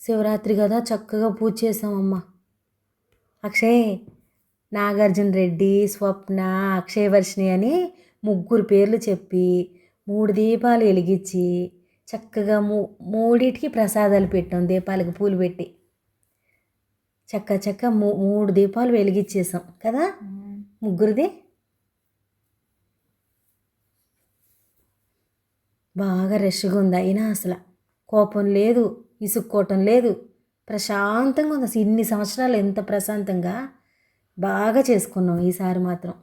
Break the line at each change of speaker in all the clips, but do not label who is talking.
శివరాత్రి కదా చక్కగా పూజ చేసామమ్మా. అక్షయ్, నాగార్జున రెడ్డి, స్వప్న, అక్షయ్ వర్షిణి అని ముగ్గురు పేర్లు చెప్పి 3 దీపాలు వెలిగించి చక్కగా మూడిటికి ప్రసాదాలు పెట్టాం. దీపాలకు పూలు పెట్టి చక్క 3 దీపాలు వెలిగించేసాం కదా ముగ్గురిది. బాగా రష్గా ఉంది, అయినా అసలు కోపం లేదు, ఇసుక్కోవటం లేదు, ప్రశాంతంగా ఉంది. అసలు ఇన్ని సంవత్సరాలు ఎంత ప్రశాంతంగా బాగా చేసుకున్నాం. ఈసారి మాత్రం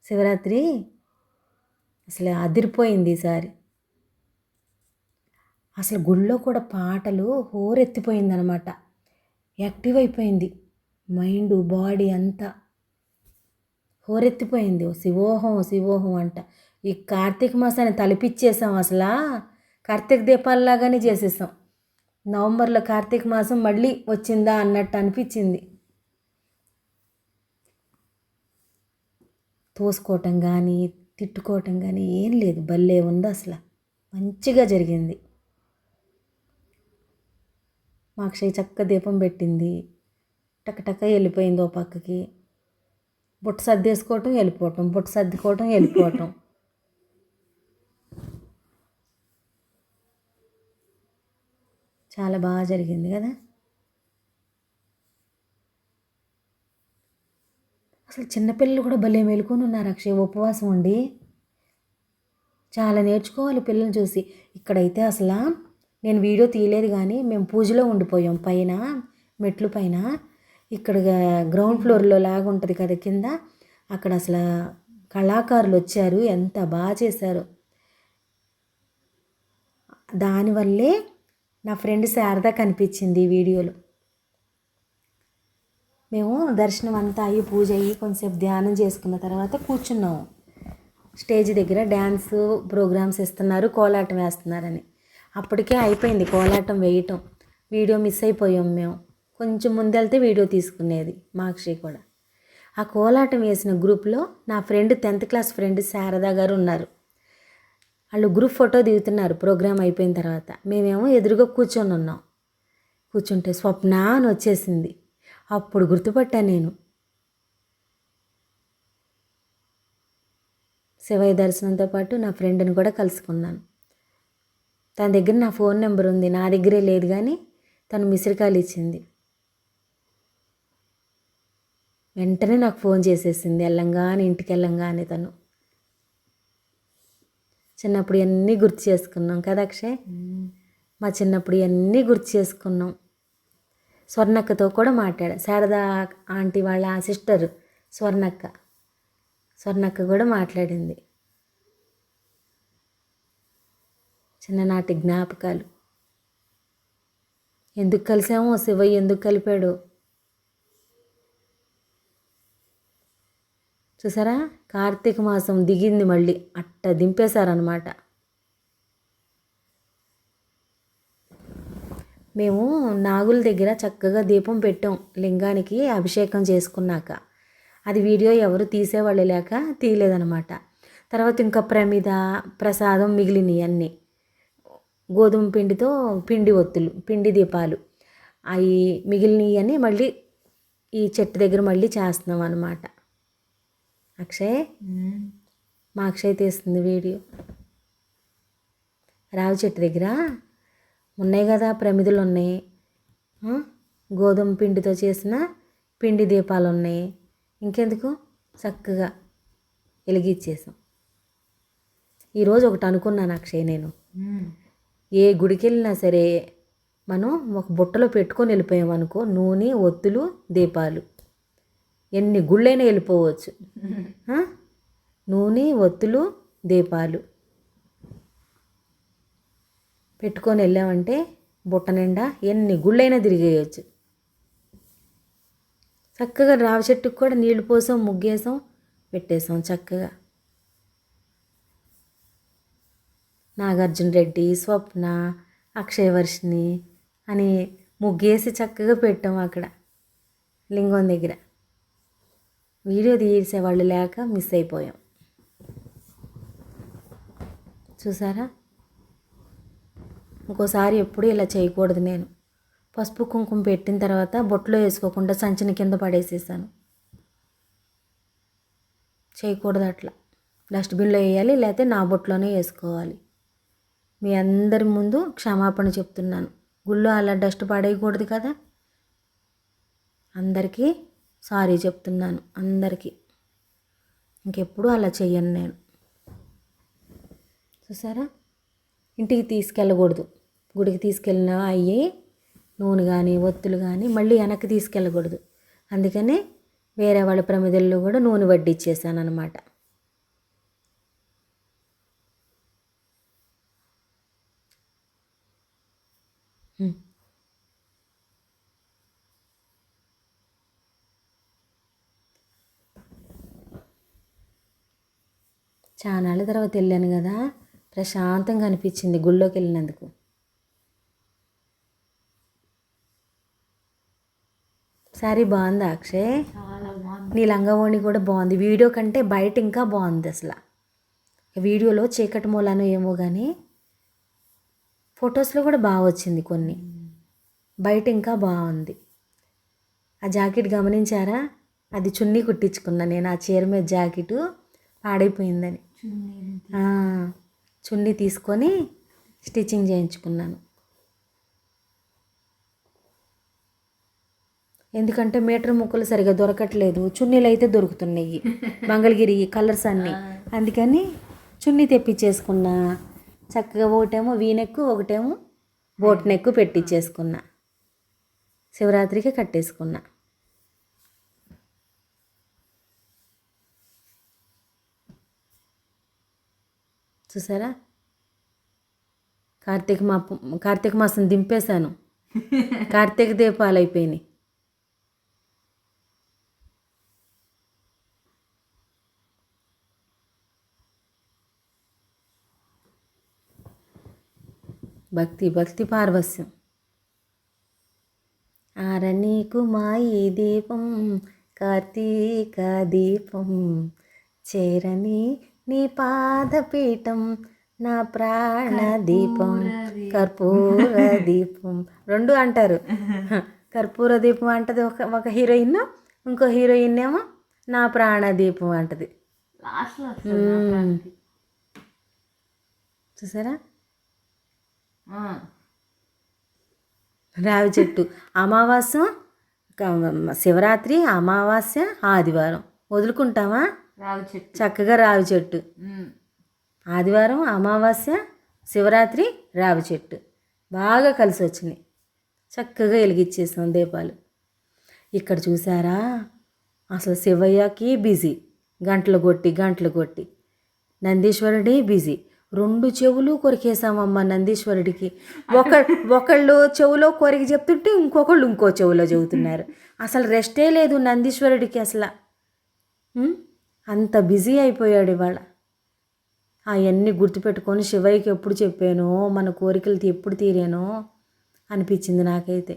శివరాత్రి అసలు అదిరిపోయింది ఈసారి. అసలు గుళ్ళో కూడా పాటలు హోరెత్తిపోయిందనమాట. యాక్టివ్ అయిపోయింది మైండ్ బాడీ అంతా, హోరెత్తిపోయింది. శివోహం శివోహం అంట. ఈ కార్తీక మాసాన్ని తలపిచ్చేసాం. అసలు కార్తీక దీపాలలాగానే చేసేసాం. నవంబర్లో కార్తీక మాసం మళ్ళీ వచ్చిందా అన్నట్టు అనిపించింది. తోసుకోవటం కానీ తిట్టుకోవటం కానీ ఏం లేదు, భలే ఉంది అసలు, మంచిగా జరిగింది. మా అక్షయ్ చక్క దీపం పెట్టింది, టకటక వెళ్ళిపోయింది ఓ పక్కకి. బుట్ట సర్దేసుకోవటం వెళ్ళిపోవటం, బుట్ట సర్దుకోవటం వెళ్ళిపోవటం. చాలా బాగా జరిగింది కదా. అసలు చిన్నపిల్లలు కూడా భలే మేలుకొని ఉన్నారు అక్షయ్, ఉపవాసం ఉండి. చాలా నేర్చుకోవాలి పిల్లల్ని చూసి. ఇక్కడైతే అసలు నేను వీడియో తీయలేదు కానీ మేము పూజలో ఉండిపోయాం పైన మెట్లు పైన. ఇక్కడ గ్రౌండ్ ఫ్లోర్లో లాగా ఉంటుంది కదా కింద, అక్కడ అసలు కళాకారులు వచ్చారు, ఎంత బాగా చేశారు. దానివల్లే నా ఫ్రెండ్ శారద కనిపించింది ఈ వీడియోలో. మేము దర్శనం అంతా అయ్యి పూజ అయ్యి కొంచెంసేపు ధ్యానం చేసుకున్న తర్వాత కూర్చున్నాము. స్టేజ్ దగ్గర డ్యాన్స్ ప్రోగ్రామ్స్ ఇస్తున్నారు, కోలాటం వేస్తున్నారని. అప్పటికే అయిపోయింది కోలాటం వేయటం. వీడియో మిస్ అయిపోయాం మేము. కొంచెం ముందెళ్తే వీడియో తీసుకునేది మా అక్షయ్ కూడా. ఆ కోలాటం వేసిన గ్రూప్లో నా friend 10th class friend Sharada గారు ఉన్నారు. వాళ్ళు గ్రూప్ ఫోటో దిగుతున్నారు ప్రోగ్రామ్ అయిపోయిన తర్వాత. మేమేమో ఎదురుగా కూర్చొని ఉన్నాం. కూర్చుంటే స్వప్న అని వచ్చేసింది. అప్పుడు గుర్తుపట్టాను నేను. శివయ్య దర్శనంతో పాటు నా ఫ్రెండ్ని కూడా కలుసుకున్నాను. తన దగ్గర నా ఫోన్ నెంబర్ ఉంది, నా దగ్గరే లేదు కానీ తను మిస్డ్ కాల్ ఇచ్చింది. వెంటనే నాకు ఫోన్ చేసేసింది వెళ్ళంగానే, ఇంటికి వెళ్ళంగానే. తను చిన్నప్పుడు ఇవన్నీ గుర్తు చేసుకున్నాం కదా అక్షయ్. మా చిన్నప్పుడు ఇవన్నీ గుర్తు చేసుకున్నాం. స్వర్ణక్కతో కూడా మాట్లాడా, శారదా ఆంటీ వాళ్ళ సిస్టర్ స్వర్ణక్క కూడా మాట్లాడింది. చిన్ననాటి జ్ఞాపకాలు. ఎందుకు కలిసామో, శివయ్య ఎందుకు కలిపాడో చూసారా. కార్తీక మాసం దిగింది, మళ్ళీ అట్ట దింపేశారనమాట. మేము నాగుల దగ్గర చక్కగా దీపం పెట్టాం లింగానికి అభిషేకం చేసుకున్నాక. అది వీడియో ఎవరు తీసేవాళ్ళు లేక తీయలేదనమాట. తర్వాత ఇంకా ప్రసాదం మిగిలినవి అన్నీ గోధుమ పిండితో పిండి దీపాలు అవి మిగిలినవి అని మళ్ళీ ఈ చెట్టు దగ్గర మళ్ళీ చేస్తున్నాం అనమాట. అక్షయ్, మా అక్షయ్ తీస్తుంది వీడియో. రావి చెట్టు దగ్గర ఉన్నాయి కదా ప్రమిదలు ఉన్నాయి, గోధుమ పిండితో చేసిన పిండి దీపాలు ఉన్నాయి. ఇంకెందుకు చక్కగా వెలిగించేసాం. ఈరోజు ఒకటి అనుకున్నాను అక్షయ్, నేను ఏ గుడికి వెళ్ళినా సరే మనం ఒక బుట్టలో పెట్టుకొని వెళ్ళిపోయామనుకో, నూనె, ఒత్తులు, దీపాలు, ఎన్ని గుళ్ళైనా వెళ్ళిపోవచ్చు. నూనె, ఒత్తులు, దీపాలు పెట్టుకొని వెళ్ళామంటే బుట్ట నిండా ఎన్ని గుళ్ళైనా తిరిగేయచ్చు. చక్కగా రావి చెట్టుకు కూడా నీళ్లు పోసాం, ముగ్గేసాం, పెట్టేసాం చక్కగా. నాగార్జున రెడ్డి, స్వప్న, అక్షయ్ వర్షిణి అని ముగ్గేసి చక్కగా పెట్టాం అక్కడ లింగం దగ్గర. వీడియో తీసేవాళ్ళు లేక మిస్ అయిపోయాం. చూసారా, ఇంకోసారి ఎప్పుడు ఇలా చేయకూడదు నేను. పసుపు కుంకుమ పెట్టిన తర్వాత బొట్లో వేసుకోకుండా సంచిని కింద పడేసేసాను. చేయకూడదు అట్లా, డస్ట్బిన్లో వేయాలి, లేకపోతే నా బొట్లోనే వేసుకోవాలి. మీ అందరి ముందు క్షమాపణ చెప్తున్నాను. గుళ్ళో అలా డస్ట్ పడేయకూడదు కదా. అందరికీ సారీ చెప్తున్నాను, అందరికీ. ఇంకెప్పుడు అలా చెయ్యను నేను. చూసారా, ఇంటికి తీసుకెళ్ళకూడదు. గుడికి తీసుకెళ్ళిన అయ్యి నూనె కానీ ఒత్తులు కానీ మళ్ళీ వెనక్కి తీసుకెళ్ళకూడదు. అందుకని వేరే వాళ్ళ ప్రమిదల్లో కూడా నూనె వడ్డిచ్చేసాను అనమాట. చాలా నాళ్ళ తర్వాత వెళ్ళాను కదా, ప్రశాంతంగా అనిపించింది గుళ్ళోకి వెళ్ళినందుకు. సారీ బాగుందా అక్షయ్? నీ లంగావోణి కూడా బాగుంది. వీడియో కంటే బయట ఇంకా బాగుంది అసలు. వీడియోలో చీకటి మూలానో ఏమో కానీ ఫొటోస్లో కూడా బాగా వచ్చింది కొన్ని. బయట ఇంకా బాగుంది. ఆ జాకెట్ గమనించారా? అది చున్నీ కుట్టించుకున్నా నేను. ఆ చీర మీద జాకెట్ పాడైపోయిందని చున్నీ తీసుకొని స్టిచ్చింగ్ చేయించుకున్నాను. ఎందుకంటే మీటర్ ముక్కలు సరిగా దొరకట్లేదు, చున్నీలు అయితే దొరుకుతున్నాయి మంగళగిరి కలర్స్ అన్నీ. అందుకని చున్నీ తెప్పించేసుకున్నా. చక్కగా ఒకటేమో వీనెక్కు, ఒకటేమో బోట్ నెక్కు పెట్టించేసుకున్నా. శివరాత్రికి కట్టేసుకున్నా. చూసారా, కార్తీక మాసం దింపేశాను. కార్తీక దీపాలు అయిపోయినాయి. భక్తి భక్తి పార్వస్యం. ఆరనీకు మాయి దీపం కార్తీక దీపం, చేరని నీ పాదపీఠం నా ప్రాణ దీపం కర్పూర దీపం. రెండు అంటారు. కర్పూర దీపం అంటది ఒక హీరోయిన్, ఇంకో హీరోయిన్ ఏమో నా ప్రాణ దీపం అంటది. చూసారా, రావి చెట్టు అమావాస్య, శివరాత్రి, అమావాస్య, ఆదివారం వదులుకుంటామా? చక్కగా రావి చెట్టు. ఆదివారం, అమావాస్య, శివరాత్రి, రావి చెట్టు బాగా కలిసి వచ్చినాయి. చక్కగా వెలిగించేసాం దీపాలు. ఇక్కడ చూసారా, అసలు శివయ్యకి బిజీ, గంటలు కొట్టి. నందీశ్వరుడి బిజీ. 2 చెవులు కొరికేసామమ్మ నందీశ్వరుడికి. ఒకళ్ళు చెవులో కొరికి చెప్తుంటే ఇంకొకళ్ళు ఇంకో చెవులో చెబుతున్నారు. అసలు రెస్టే లేదు నందీశ్వరుడికి అసలు. అంత బిజీ అయిపోయాడు ఇవాళ. అవన్నీ గుర్తుపెట్టుకొని శివయ్యకి ఎప్పుడు చెప్పానో, మన కోరికలు ఎప్పుడు తీరానో అనిపించింది నాకైతే.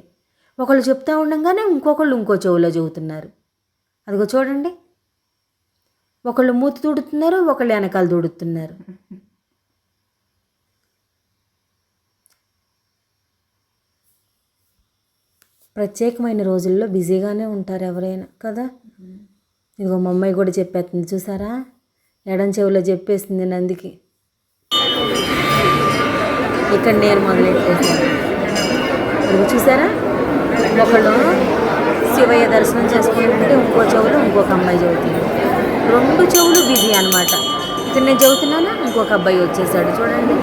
ఒకళ్ళు చెప్తా ఉండగానే ఇంకొకళ్ళు ఇంకో చెవులో చెబుతున్నారు. అదిగో చూడండి, ఒకళ్ళు మూతి తుడుతున్నారు, ఒకళ్ళు వెనకాల తుడుతున్నారు. ప్రత్యేకమైన రోజుల్లో బిజీగానే ఉంటారు ఎవరైనా కదా. ఇదిగో మా అమ్మాయి కూడా చెప్పేస్తుంది చూసారా, ఎడం చెవిలో చెప్పేసింది నందికి. ఇక్కడ నేను మొదలెట్టేసాను. ఇదిగో చూసారా, ఒకళ్ళు శివయ్య దర్శనం చేసుకుంటుంటే ఇంకో చెవులో ఇంకొక అమ్మాయి చదువుతుంది. 2 చెవులు బిజీ అనమాట. ఇక్కడ నేను చదువుతున్నాను, ఇంకొక అబ్బాయి వచ్చేసాడు చూడండి.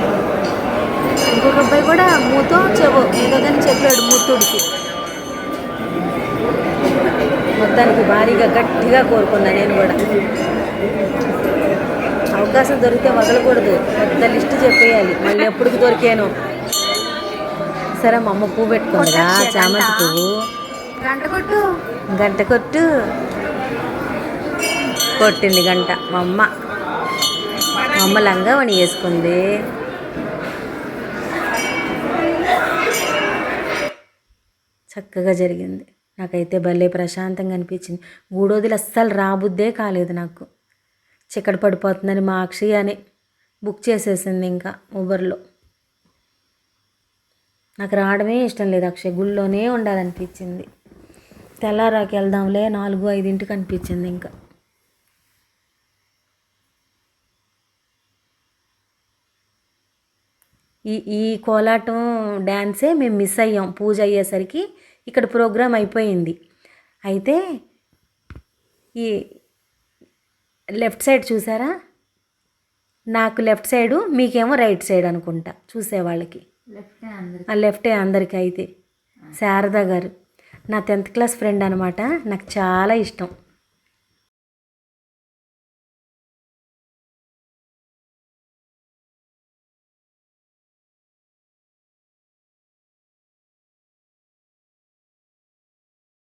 ఇంకొక అబ్బాయి కూడా మూతో చెవు ఏదో కానీ చెప్పాడు మూతుడికి. మొత్తానికి భారీగా గట్టిగా కోరుకున్నా నేను కూడా. అవకాశం దొరికితే వదలకూడదు, పెద్ద లిస్టు చెప్పేయాలి. మళ్ళీ ఎప్పటికి దొరికాను. సరే మా అమ్మ పువ్వు పెట్టుకుందిరా, చామంతి పువ్వు. గంట కొట్టింది గంట మా అమ్మ లంగావణి వేసుకుంది. చక్కగా జరిగింది. నాకైతే భలే ప్రశాంతంగా అనిపించింది. గూడోదిలు అస్సలు రాబుద్దే కాలేదు నాకు. చిక్కడి పడిపోతుందని మా అక్షయ అని బుక్ చేసేసింది ఇంకా ఊబర్లో. నాకు రావడమే ఇష్టం లేదు అక్షయ్, గుళ్ళోనే ఉండాలనిపించింది. తెల్లారాకి వెళ్దాంలే 4-5 అనిపించింది. ఇంకా ఈ కోలాటం డ్యాన్సే మేము మిస్ అయ్యాం. పూజ అయ్యేసరికి ఇక్కడ ప్రోగ్రాం అయిపోయింది. అయితే ఈ లెఫ్ట్ సైడ్ చూసారా, నాకు లెఫ్ట్ సైడు, మీకేమో రైట్ సైడ్ అనుకుంటా చూసేవాళ్ళకి. లెఫ్టే అందరికీ. అయితే శారదా గారు నా 10th క్లాస్ ఫ్రెండ్ అనమాట. నాకు చాలా ఇష్టం.